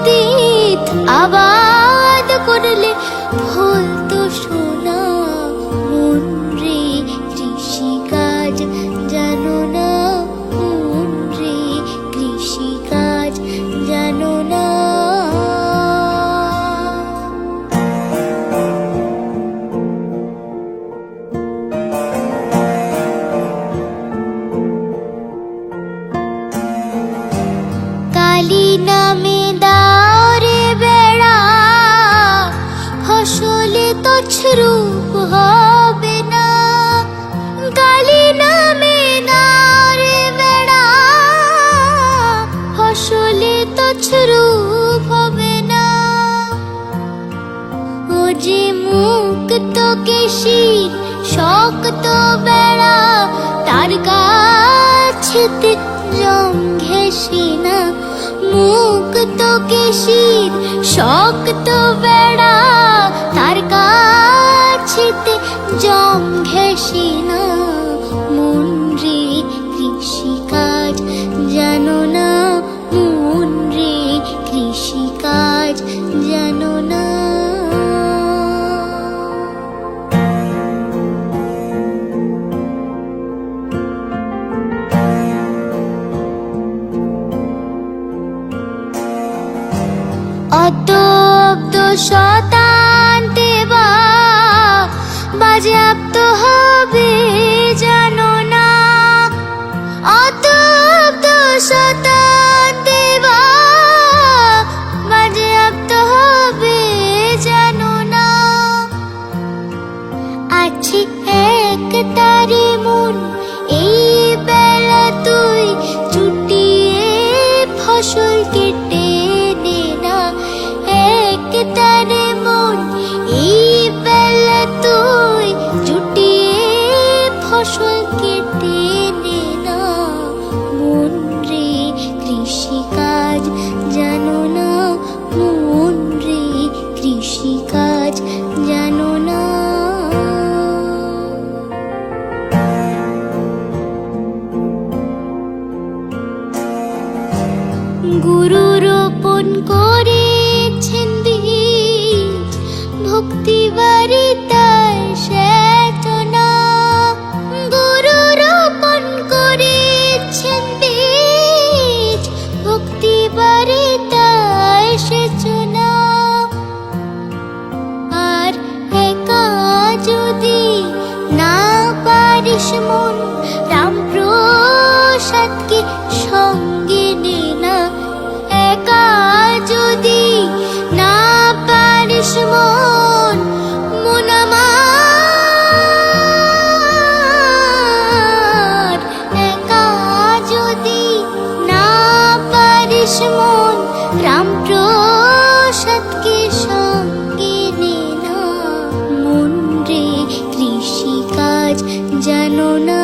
অতীত আবাদ করলে হতো সোনা। মন রে কৃষিকাজ জানো না, মন রে কৃষিকাজ জানো না। কালী নামে দাওরে বেড়া, ফসলে তছরূপ হবে না। কালী নামে দাওরে বেড়া, ফসলে তছরূপ হবে না। ও যে মুক্ত কেশির শক্ত বেড়া, তার কাছেতে জং ঘেঁষে না। মুক্ত কেশির শক্ত বেড়া, তার কাছেতে জং ঘেঁষে না। মন রে কৃষিকাজ জানো না, মন রে কৃষিকাজ জানো না। অতপ্ত শতান্তে বা বাজেয়াপ্ত হবে জানো না। অতপ্ত শতান্তে বা বাজেয়াপ্ত হবে জানো না। আছে এক তারে মন এই বেলা, তুই চুটিয়ে ফসল কেটে নে না। এক তারে মন এই বেলা, তুই চুটিয়ে ফসল কেটে নে না। মন রে কৃষিকাজ জানো না, মন রে কৃষিকাজ জানো না। গুরু রোপণ করেছেন বীজ, ভক্তি বারিতায় সেচনা। গুরু রোপণ করেছেন বীজ, ভক্তি বারিতায় সেচনা। আর একা যদি না পারিস মন, রামপ্রসাদকে সঙ্গে নে না। একা যদি না পারিস মন, মন আমার। একা যদি না পারিস মন, রামপ্রসাদকে সঙ্গে নে না। মন রে কৃষিকাজ জানো না।